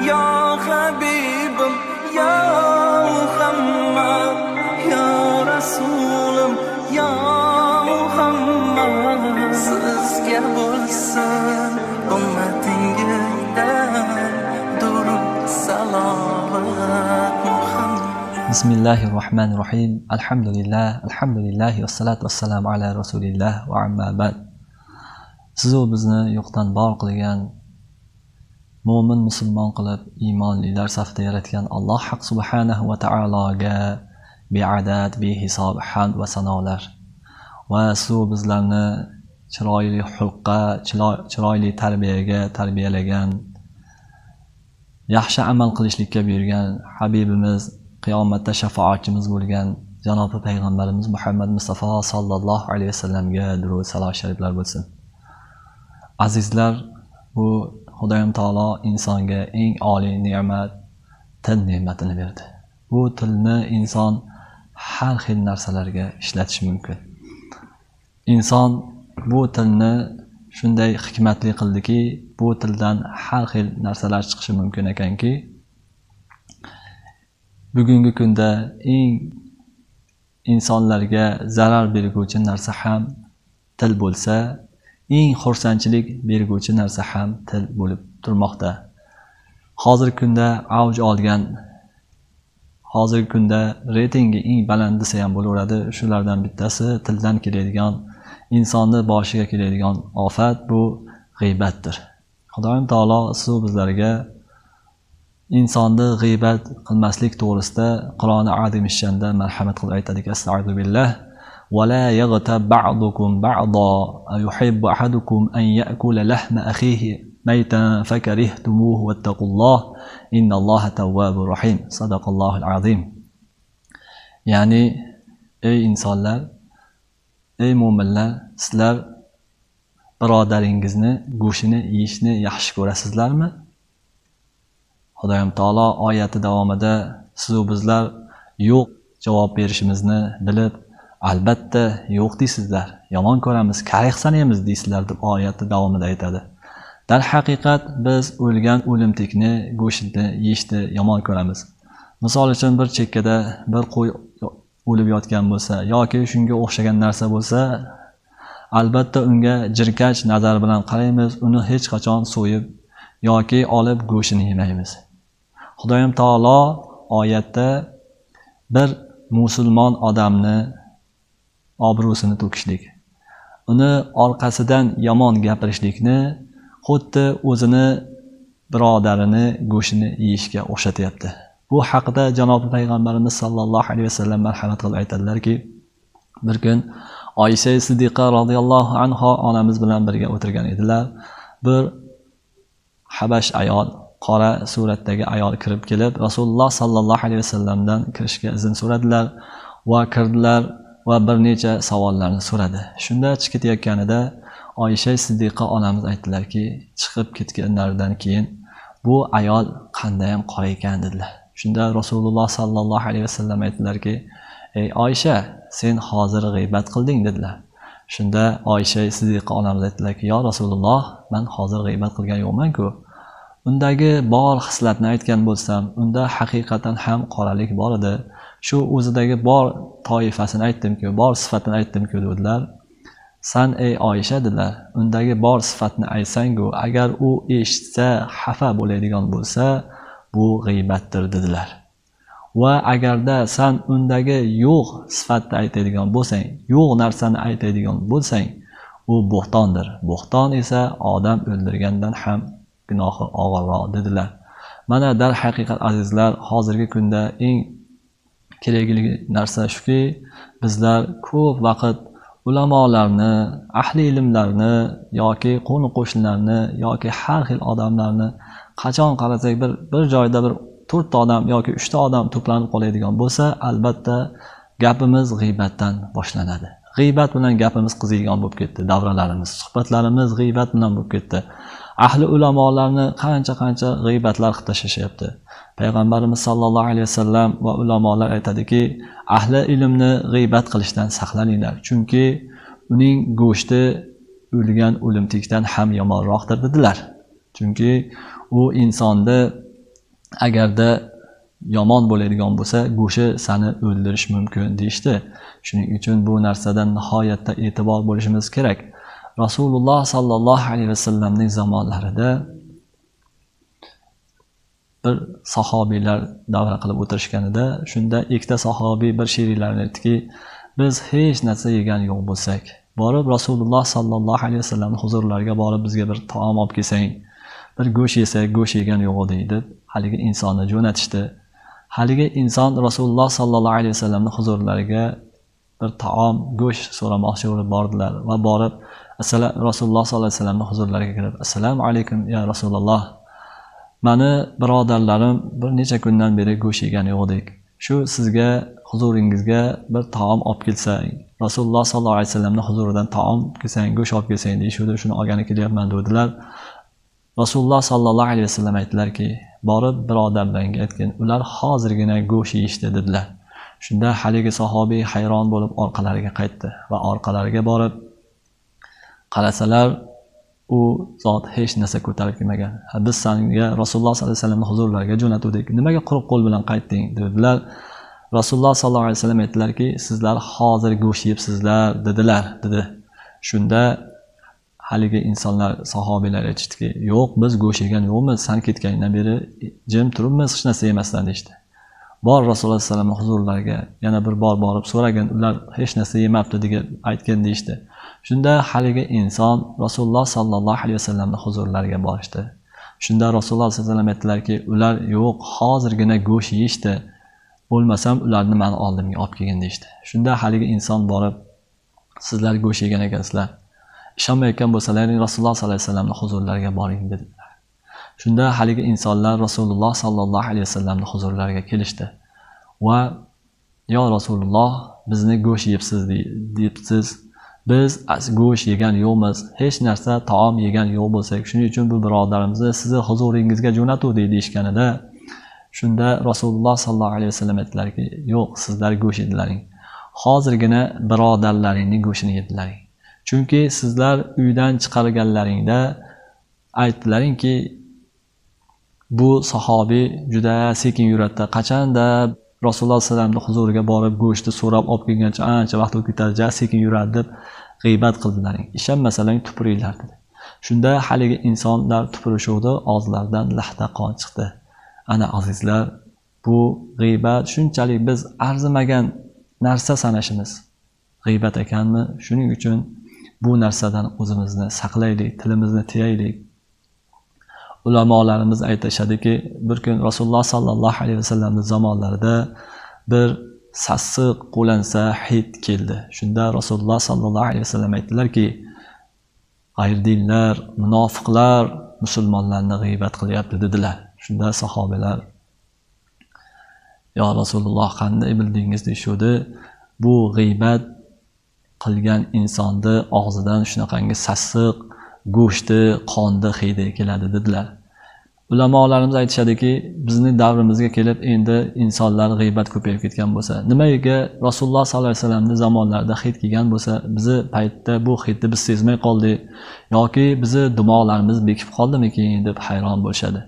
Ya Habibim, ya Muhammad, ya Rasulim, ya Muhammad. Sizga bo'lsin ummatingizdan durud salovat Muhammad. Bismillahirrahmanirrahim. Alhamdulillah, vassalatu vassalamu ala rasulillah va amma ba'd. Sizu bizni yo'qdan bor qilgan, mo'min musulmon qilib iymonlilar safida yaratgan Alloh haq subhanahu va taologa beadad, behisob hamd va sanolar. Va sizu bizlarni chiroyli xulqqa, chiroyli tarbiyaga tarbiyalagan, yaxshi amal qilishlikka buyurgan Habibimiz, qiyomatda shafoatchimiz bo'lgan janobi payg'ambarimiz Muhammad Mustafa sallallohu alayhi vasallamga durud salom shariflar bo'lsin. Azizlar, bu Xudoyim taolo insonga eng oliy ne'mat til ne'matini berdi. Bu tilni inson har xil narsalarga ishlatishi mumkin. Inson bu tilni shunday hikmatli qildiki, bu tildan har xil narsalar chiqishi mumkin ekanki, bugungi kunda eng insonlarga zarar beruvchi narsa ham til bo'lsa, eng xursandchilik beruvchi narsa ham til bo'lib turmoqda. Hozirgi kunda avj olgan, hozirgi kunda reytingi eng baland desa ham bo'laveradi, shulardan bittasi tildan keladigan, insonni boshiga keladigan ofat bu g'iybatdir. Xudoyim taolo siz bizlarga insonni g'iybat qilmaslik to'g'risida Qur'oni azim marhamat qilib aytadiki, astag'firu billah va la yaghtab ba'dukum ba'da ayuhibbu ahadukum an ya'kula lahma akhihi maytan fakarihtumuhu wattaqulloh innalloha tawwabur rahim. Sadaqallohul azim. Ya'ni ey insonlar, ey mu'minlar, sizlar birodaringizni go'shini yeyishni yaxshi ko'rasizlarmi? Xudoyim taolo oyati davomida siz bizlar yo'q javob berishimizni bilib, albatta yo'q deysizlar, yomon ko'ramiz, karih sanaymiz deysizlar deb oyati davomida aytadi. Dar haqiqat biz o'lgan o'limtikni, go'shtni yeyishni yomon ko'ramiz. Misol uchun bir chekkada bir qo'y o'lib yotgan bo'lsa yoki shunga o'xshagan narsa bo'lsa, albatta unga jirkach nazar bilan qaraymiz, uni hech qachon so'yib yoki olib go'shtini yemaymiz. Xudoyim taolo oyatda bir musulmon odamni obro'sini to'kishlik, uni orqasidan yomon gapirishlikni xuddi o'zini birodarini go'shtini yeyishga o'xshatyapti. Bu haqida janobi payg'ambarimiz sallallohu alayhi vasallam marhamat qilib aytadilarki, bir kun Oysha Siddiqa radhiyallohu anha onamiz bilan birga o'tirgan edilar. Bir Habash ayol, qora suratdagi ayol kirib kelib, Rasululloh sallallohu alayhi vasallamdan kirishga izn so'radilar va kirdilar va bir necha savollarni so'radi. Shunda chiqib ketayotganida Oysha Siddiqa onamiz aytdilarki, chiqib ketganlaridan keyin bu ayol qanday ham qora ekan dedilar. Shunda Rasululloh sallallohu alayhi vasallam aytdilarki, ey Oysha, sen hozir g'iybat qilding dedilar. Shunda Oysha Siddiqa onamiz aytdilarki, yo Rasululloh, men hozir g'iybat qilgan yo'qman-ku. Undagi bor xislatni aytgan bo'lsam, unda haqiqatan ham qoralik bor edi. Shu o'zidagi bor toifasini aytdim-ku, bor sifatini aytdim-ku dedilar. San ey Oysha dedilar, undagi bor sifatni aytsang-ku, agar u eshitsa xafa bo'ladigan bo'lsa, bu g'iybatdir dedilar. Va agarda san undagi yo'q sifatni aytadigan bo'lsang, yo'q narsani aytadigan bo'lsang, u bo'xtondir. Bo'xton esa odam o'ldirgandan ham gunohi og'irroq dedilar. Mana dar haqiqat azizlar, hozirgi kunda eng kerakli narsa shuki, bizlar ko'p vaqt ulamolarni, ahli ilmlarni yoki qo'ni-qo'shnilarni yoki har xil odamlarni qachon qarasak bir joyda bir 4 ta odam yoki 3 ta odam to'planib qoladigan bo'lsa, albatta gapimiz g'iybatdan boshlanadi. G'iybat bilan gapimiz qiziygan bo'lib ketdi, davralarimiz, suhbatlarimiz g'iybat bilan bo'lib ketdi. Ahli ulamolarni qancha g'iybatlar qilib tashlashyapti. Payg'ambarimiz sallallohu alayhi vasallam va ulamolar aytadiki, ahli ilmni g'iybat qilishdan saqlaninglar, chunki uning go'shti o'lgan o'limtikdan ham yomonroqdir dedilar. Chunki u insonni agarda yomon bo'ladigan bo'lsa go'shi seni o'ldirish mumkin deyishdi. Shuning uchun bu narsadan nihoyatda e'tibor bo'lishimiz kerak. Rasululloh sallallohu alayhi vasallamning zamonlarida bir sahobiylar davra qilib o'tirishganida, shunda ikkita sahobiy bir sheriklarni aytdiki, biz hech narsa yegan yo'q bo'lsak, borib Rasululloh sallallohu alayhi vasallamning huzurlariga borib bizga bir taom olib kelsang, bir go'sht yesak, go'sht yegan yo'q deydi. Haligi insonni jo'natishdi. Haligi inson Rasululloh sallallohu alayhi vasallamning huzurlariga bir taom, go'sht so'ramoqchi bo'lib bordilar va borib Rasululloh sallallohu alayhi vasallamning huzurlariga kirib, "Assalomu alaykum ya Rasululloh. Mani birodarlarim bir necha kundan beri go'sht yegan yo'qdik. Shu sizga huzuringizga bir taom olib kelsang, Rasululloh sallallohu alayhi vasallamning huzuridan taom kelsang, go'sht olib kelsang deyishdi. Shuni olgani kelyapman" dedilar. Rasululloh sallallohu alayhi vasallam aytdilarki, borib birodarlarga aytgin, ular hozirgina go'sht yeyishdi dedilar. Shunda haligi sahobiy hayron bo'lib orqalariga qaytdi va orqalariga borib qarasalar, u zot hech narsa ko'tarib kelmagan. Biz senga Rasululloh sallallohu alayhi vasallamning huzurlariga jo'natdik. Nimaga quruq qo'l bilan qaytding dedilar. Rasululloh sallallohu alayhi vasallam aytdilarki, sizlar hozir go'sht yeyapsizlar dedilar dedi. Shunda haligi insonlar, sahobiylar aytishdiki, yo'q, biz go'sht yegan yo'qmiz, sen ketganingdan beri jim turibmiz, hech narsa yemasdan deyishdi. Bor Rasululloh sallallohu alayhi vasallamning huzurlariga yana bir bor borib so'ragan, ular hech narsa yemabdi degan aytgan deyishdi. Shunda haligi inson Rasululloh sallallohu alayhi vasallamning huzurlariga borishdi. Shunda Rasululloh sallallohu alayhi vasallam aytdilarki, ular yo'q, hozirgina go'sht yeyishdi. Bo'lmasam ularni men oldimga olib kelgin deyishdi. Shunda haligi inson borib, sizlar go'sht yegan ekansizlar. Ishonmayotgan bo'lsalaring Rasululloh sallallohu alayhi vasallamning huzurlariga boring dedilar. Shunda haligi insonlar Rasululloh sallallohu alayhi vasallamning huzurlariga kelishdi va "Yo Rasululloh, bizni go'sht yeyapsiz deyapsiz. Biz go'sht yegan yo'qmiz, hech narsa taom yegan yo'q bo'lsak, shuning uchun bu birodarimizni sizni huzuringizga jo'natuvdik" deyishganida, shunda Rasululloh sallallohu alayhi vasallam aytdilarki, "Yo'q, sizlar go'sht yedilaring. Hozirgina birodarlaringning go'shtini yedilaring. Chunki sizlar uydan chiqarganlaringda aytdilaringki, bu sahobiy juda sekin yuradi. Qachanda Rasululloh sallallohu alayhi vasallamning huzuriga borib go'shtni so'rab olib kelgancha ancha vaqt o'tib ketadi, sekin yuradi deb g'iybat qildilaring. Ishonmasalang tupuringlar" dedi. Shunda haligi insonlar tupurishuvdi, og'zlaridan lahta qon chiqdi. Ana azizlar, bu g'iybat shunchalik biz arzimagan narsa sanashimiz g'iybat ekanmi? Shuning uchun bu narsadan o'zimizni saqlaylik, tilimizni tiyaylik. Ulamolarimiz aytishadiki, bir kun Rasululloh sallallohu alayhi vasallamning zamonlarida bir sassiq qo'lansa hid keldi. Shunda Rasululloh sallallohu alayhi vasallam aytdilarki, g'ayridinlar, munofiqlar musulmonlarni g'iybat qilyapti dedilar. Shunda sahobalar, "Ya Rasululloh, qanday bildingiz?" deyishdi. Bu g'iybat qilgan insonni og'zidan shunaqangi sassiq go'shti, qonni hidi keladi dedilar. Ulamolarimiz aytishadiki, bizning davrimizga kelib endi insonlar g'iybat ko'payib ketgan bo'lsa, nimaga Rasululloh sallallohu alayhi vasallamning zamonlarida hid kelgan bo'lsa, bizi paytda bu hidni biz sezmay qoldik yoki bizi dimolarimiz bekib qoldimikin deb hayron bo'lishadi.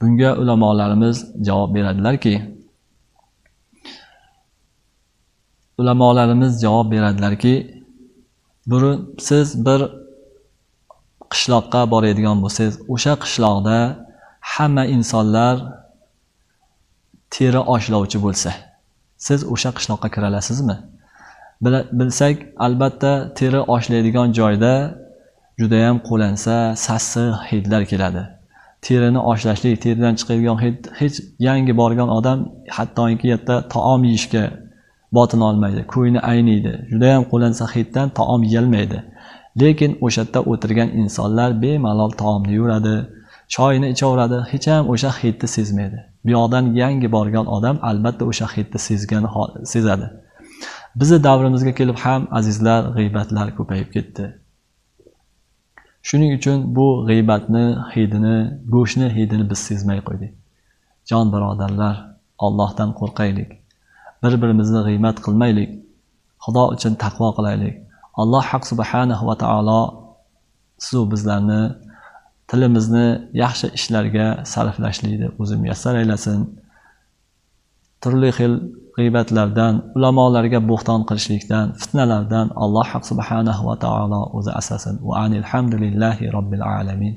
Bunga ulamolarimiz javob beradilarki, burun siz bir qishloqqa boradigan bo'lsangiz, o'sha qishloqda hamma insonlar teri oshlovchi bo'lsa, siz o'sha qishloqqa kira olasizmi? Bilsak, albatta teri oshlaydigan joyda juda ham qo'lansa, sassiq hidlar keladi. Terini oshlashlik, teridan chiqadigan hid hech yangi borgan odam hattoki yerda taom yeyishga botin olmaydi, ko'yni ayniydi. Juda ham qo'lansa hiddan taom yeyolmaydi. Lekin o'sha yerda o'tirgan insonlar bemalol taomni yuradi, choyni ichaveradi, hech ham o'sha hidni sezmaydi. Bu yoqdan yangi borgan odam albatta o'sha hidni sezadi. Bizi davrimizga kelib ham azizlar g'iybatlar ko'payib ketdi. Shuning uchun bu g'iybatni hidini, go'shtni hidini biz sezmay qo'ydik. Jon birodarlar, Allohdan qo'rqaylik. Bir-birimizni g'iybat qilmaylik. Xudo uchun taqvo qilaylik. Alloh haq subhanahu va taolo siz bizlarni tilimizni yaxshi ishlarga sarflashlikni o'zi muyassar aylasin. Turli xil g'iybatlardan, ulamolarga bo'xton qilishlikdan, fitnalardan Alloh subhanahu va taolo o'zi asasin. Va anil hamdulillahi robbil alamin.